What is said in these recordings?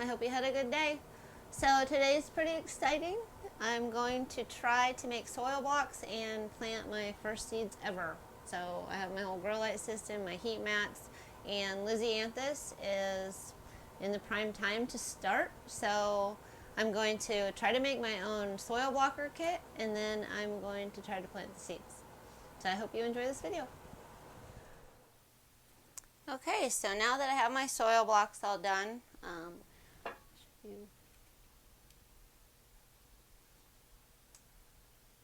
hope you had a good day. So today's pretty exciting. I'm going to try to make soil blocks and plant my first seeds ever. So I have my whole grow light system, my heat mats, and Lisianthus is in the prime time to start. So I'm going to try to make my own soil blocker kit, and then I'm going to try to plant the seeds. So I hope you enjoy this video. Okay, so now that I have my soil blocks all done,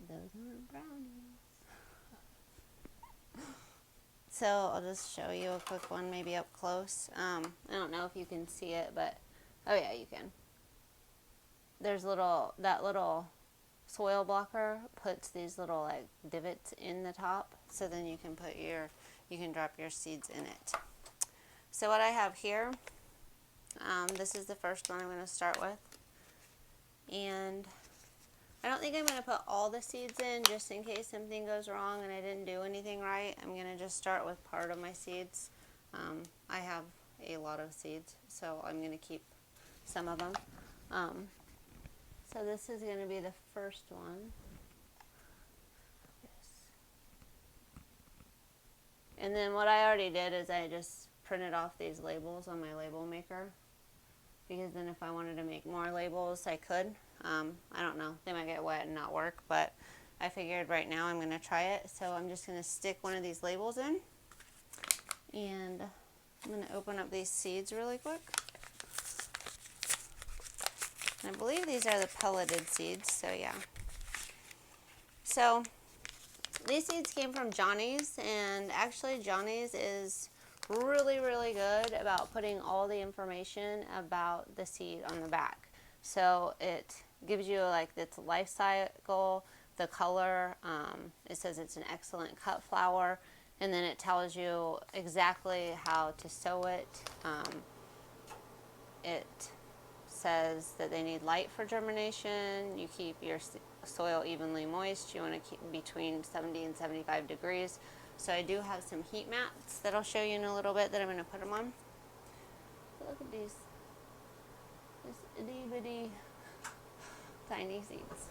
those aren't brownies. So I'll just show you a quick one, maybe up close. I don't know if you can see it, but oh yeah, you can. There's that little soil blocker puts these little like divots in the top, so then you can drop your seeds in it. So what I have here, this is the first one I'm going to start with, and I don't think I'm going to put all the seeds in just in case something goes wrong and I didn't do anything right. I'm going to just start with part of my seeds. I have a lot of seeds, so I'm going to keep some of them. So this is going to be the first one. And then what I already did is I just printed off these labels on my label maker, because then if I wanted to make more labels I could. I don't know, they might get wet and not work, but I figured right now I'm going to try it. So I'm just going to stick one of these labels in, and I'm going to open up these seeds really quick. And I believe these are the pelleted seeds, so yeah. So these seeds came from Johnny's, and actually Johnny's is really good about putting all the information about the seed on the back. So it gives you like its life cycle, the color, it says it's an excellent cut flower, and then it tells you exactly how to sow it. It says that they need light for germination. You keep your soil evenly moist. You want to keep between 70 and 75 degrees. So I do have some heat mats that I'll show you in a little bit that I'm going to put them on. So look at this itty bitty tiny seeds.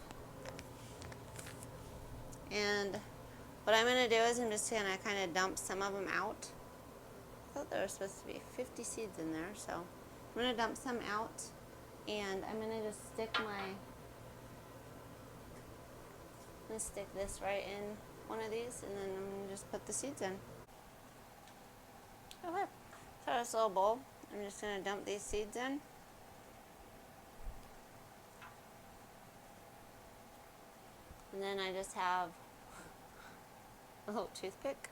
And what I'm going to do is I'm just going to kind of dump some of them out. I thought there were supposed to be 50 seeds in there, so I'm going to dump some out, and I'm going to just stick this right in one of these, and then I'm going to just put the seeds in. Okay, so this little bowl, I'm just going to dump these seeds in. And then I just have a little toothpick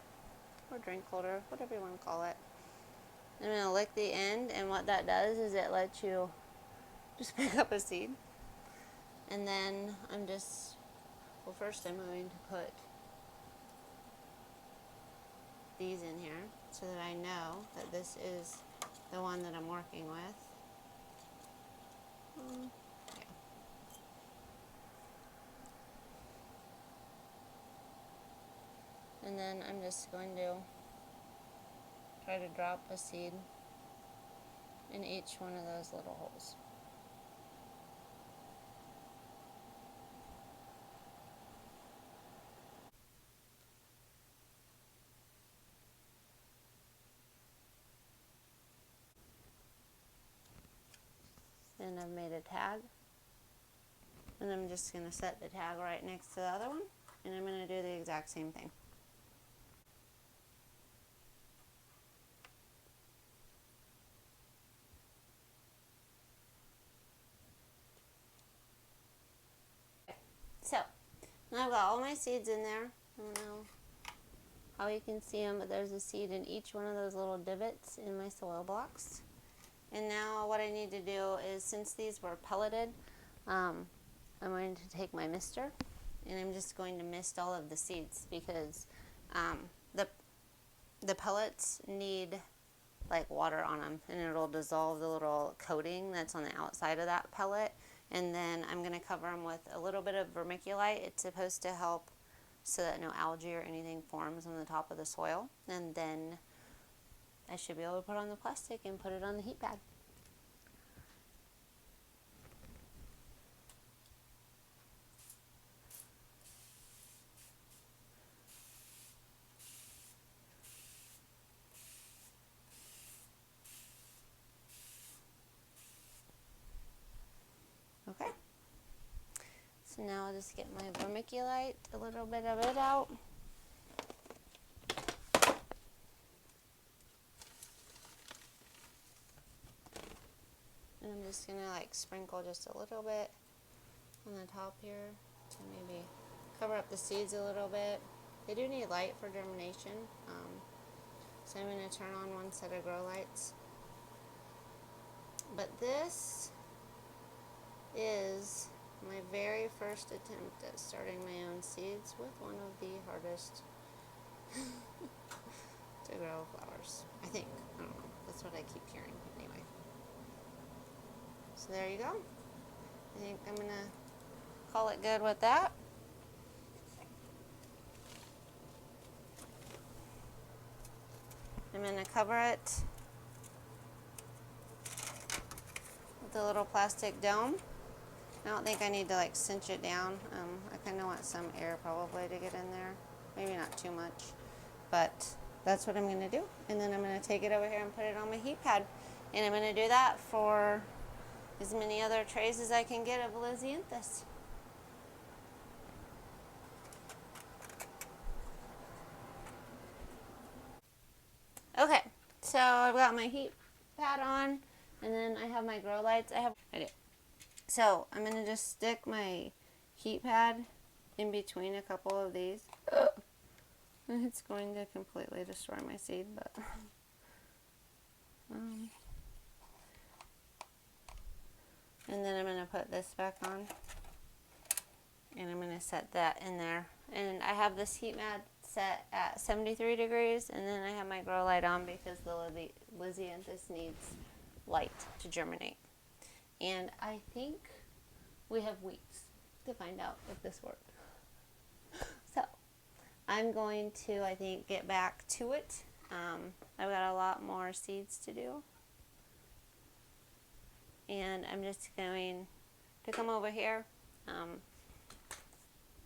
or drink holder, whatever you want to call it. I'm going to lick the end, and what that does is it lets you just pick up a seed. And then first I'm going to put these in here so that I know that this is the one that I'm working with. Yeah. And then I'm just going to try to drop a seed in each one of those little holes. And I've made a tag, and I'm just going to set the tag right next to the other one, and I'm going to do the exact same thing. So now I've got all my seeds in there. I don't know how you can see them, but there's a seed in each one of those little divots in my soil blocks. And now what I need to do is, since these were pelleted, I'm going to take my mister, and I'm just going to mist all of the seeds, because the pellets need like water on them, and it'll dissolve the little coating that's on the outside of that pellet. And then I'm going to cover them with a little bit of vermiculite. It's supposed to help so that no algae or anything forms on the top of the soil. And then I should be able to put on the plastic and put it on the heat pad. Now I'll just get my vermiculite, a little bit of it out. And I'm just gonna like sprinkle just a little bit on the top here to maybe cover up the seeds a little bit. They do need light for germination, so I'm gonna turn on one set of grow lights. But this is my very first attempt at starting my own seeds with one of the hardest to grow flowers, I think. I don't know. That's what I keep hearing anyway. So there you go. I think I'm going to call it good with that. I'm going to cover it with a little plastic dome. I don't think I need to like cinch it down. I kind of want some air probably to get in there. Maybe not too much, but that's what I'm going to do. And then I'm going to take it over here and put it on my heat pad. And I'm going to do that for as many other trays as I can get of Lisianthus. Okay, so I've got my heat pad on, and then I have my grow lights. I do. So I'm going to just stick my heat pad in between a couple of these. It's going to completely destroy my seed, but and then I'm going to put this back on, and I'm going to set that in there. And I have this heat mat set at 73 degrees, and then I have my grow light on because the Lisianthus needs light to germinate. And I think we have weeks to find out if this works. So I'm going to, I think, get back to it. I've got a lot more seeds to do. And I'm just going to come over here and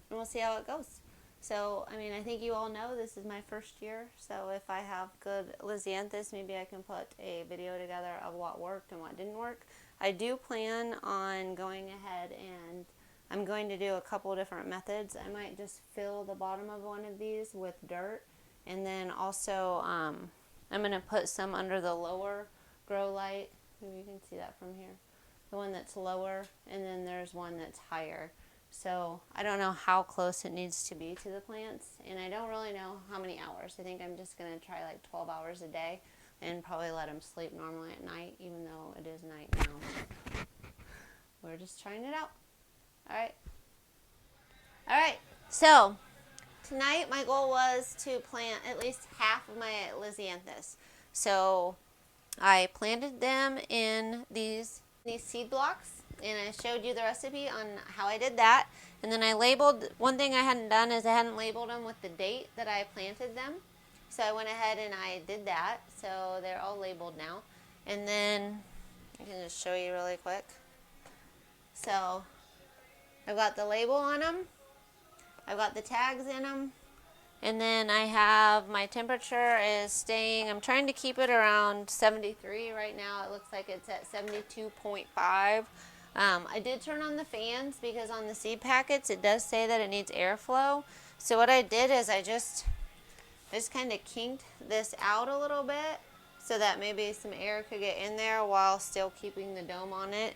we'll see how it goes. So, I mean, I think you all know this is my first year, so if I have good Lisianthus, maybe I can put a video together of what worked and what didn't work. I do plan on going ahead and I'm going to do a couple different methods. I might just fill the bottom of one of these with dirt, and then also I'm going to put some under the lower grow light. Maybe you can see that from here. The one that's lower, and then there's one that's higher. So I don't know how close it needs to be to the plants, and I don't really know how many hours. I think I'm just going to try like 12 hours a day and probably let them sleep normally at night, even though it is night now. We're just trying it out. All right, so tonight my goal was to plant at least half of my Lisianthus. So I planted them in these seed blocks, and I showed you the recipe on how I did that. And then I labeled, one thing I hadn't done is I hadn't labeled them with the date that I planted them. So I went ahead and I did that. So they're all labeled now. And then I can just show you really quick. So I've got the label on them. I've got the tags in them. And then I have my temperature is staying, I'm trying to keep it around 73 right now. It looks like it's at 72.5. I did turn on the fans because on the seed packets it does say that it needs airflow. So what I did is I just kind of kinked this out a little bit so that maybe some air could get in there while still keeping the dome on it.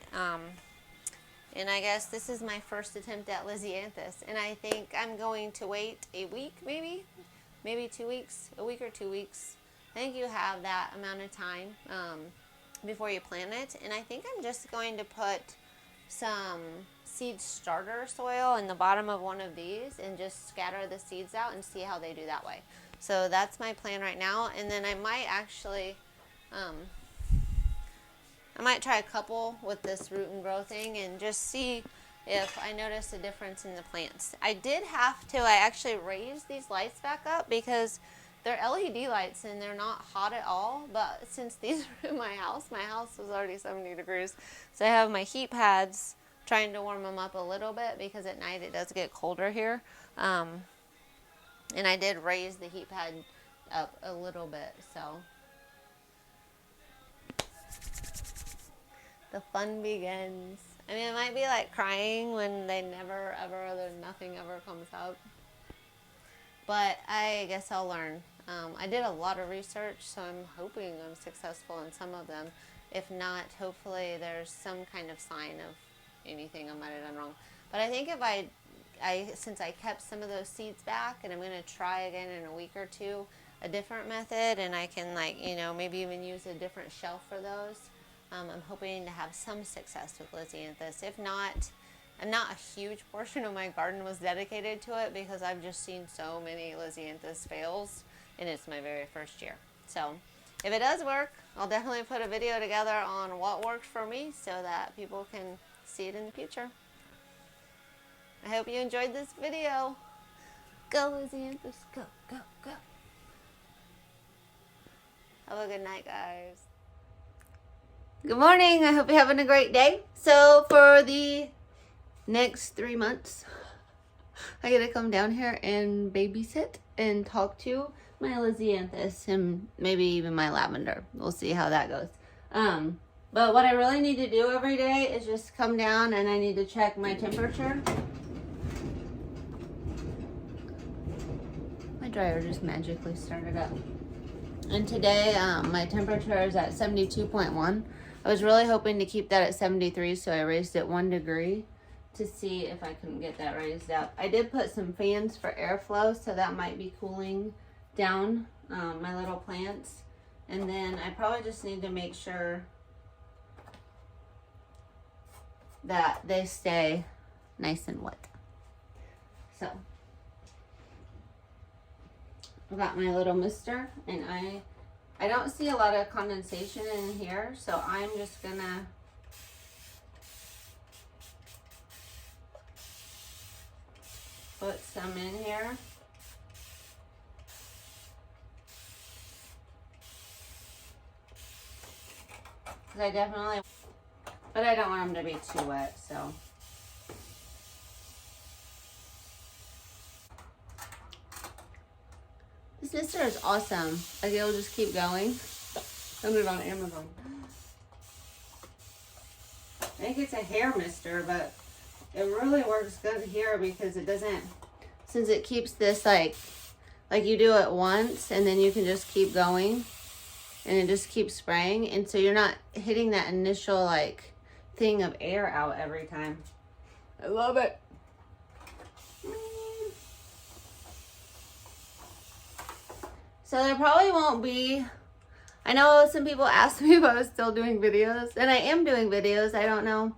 And I guess this is my first attempt at Lisianthus, and I think I'm going to wait a week, maybe 2 weeks, a week or 2 weeks. I think you have that amount of time before you plant it, and I think I'm just going to put some seed starter soil in the bottom of one of these and just scatter the seeds out and see how they do that way. So that's my plan right now, and then I might actually I might try a couple with this root and grow thing and just see if I notice a difference in the plants. I did have to, I actually raised these lights back up because they're LED lights and they're not hot at all, but since these are in my house was already 70 degrees, so I have my heat pads trying to warm them up a little bit because at night it does get colder here. And I did raise the heat pad up a little bit, so the fun begins. I mean, it might be like crying when they never, ever, nothing ever comes up. But I guess I'll learn. I did a lot of research, so I'm hoping I'm successful in some of them. If not, hopefully there's some kind of sign of anything I might have done wrong. But I think if since I kept some of those seeds back, and I'm going to try again in a week or two, a different method, and I can maybe even use a different shelf for those. I'm hoping to have some success with Lisianthus. If not, not a huge portion of my garden was dedicated to it because I've just seen so many Lisianthus fails, and it's my very first year. So if it does work, I'll definitely put a video together on what worked for me so that people can see it in the future. I hope you enjoyed this video. Go Lisianthus, go, go, go. Have a good night, guys. Good morning. I hope you're having a great day. So for the next 3 months, I gotta come down here and babysit and talk to my Lisianthus and maybe even my lavender. We'll see how that goes. But what I really need to do every day is just come down and I need to check my temperature. My dryer just magically started up. And today my temperature is at 72.1. I was really hoping to keep that at 73, so I raised it 1 degree to see if I can get that raised up. I did put some fans for airflow, so that might be cooling down my little plants. And then I probably just need to make sure that they stay nice and wet. So I've got my little mister, and I don't see a lot of condensation in here, so I'm just gonna put some in here. But I don't want them to be too wet, so. This mister is awesome. Like, it'll just keep going. Found it on Amazon. I think it's a hair mister, but it really works good here because it doesn't, since it keeps this like you do it once and then you can just keep going and it just keeps spraying. And so you're not hitting that initial like thing of air out every time. I love it. So there probably won't be, I know some people asked me if I was still doing videos, and I am doing videos. I don't know.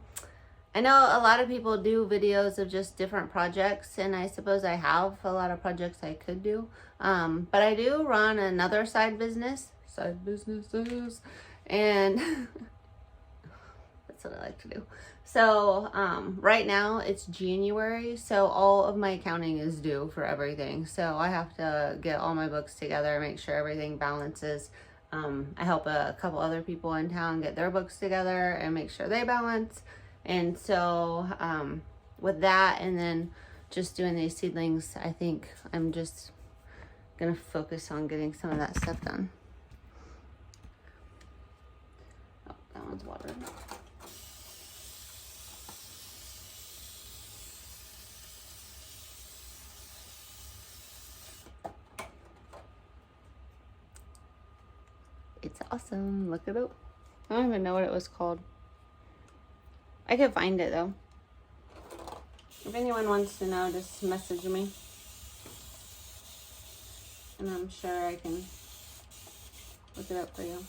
I know a lot of people do videos of just different projects, and I suppose I have a lot of projects I could do. But I do run another side businesses, and that's what I like to do. So right now it's January, so all of my accounting is due for everything. So I have to get all my books together, make sure everything balances. I help a couple other people in town get their books together and make sure they balance. And so with that, and then just doing these seedlings, I think I'm just gonna focus on getting some of that stuff done. Oh, that one's watered. It's awesome. Look it up. I don't even know what it was called. I could find it though. If anyone wants to know, just message me. And I'm sure I can look it up for you.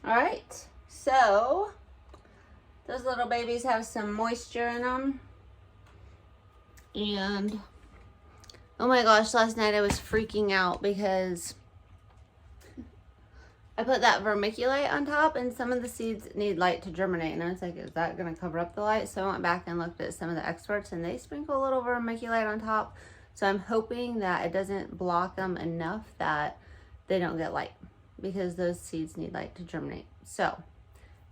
Alright, so those little babies have some moisture in them. And oh my gosh, last night I was freaking out because I put that vermiculite on top and some of the seeds need light to germinate. And I was like, is that going to cover up the light? So I went back and looked at some of the experts and they sprinkle a little vermiculite on top. So I'm hoping that it doesn't block them enough that they don't get light because those seeds need light to germinate. So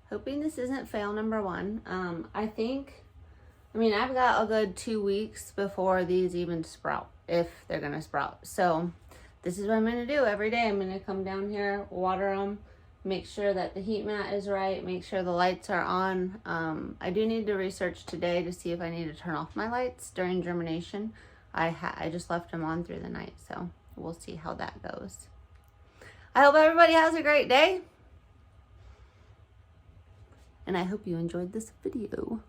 hoping this isn't fail number one. I've got a good 2 weeks before these even sprout, if they're going to sprout. So this is what I'm going to do every day. I'm going to come down here, water them, make sure that the heat mat is right, make sure the lights are on. I do need to research today to see if I need to turn off my lights during germination. I just left them on through the night, so we'll see how that goes. I hope everybody has a great day, and I hope you enjoyed this video.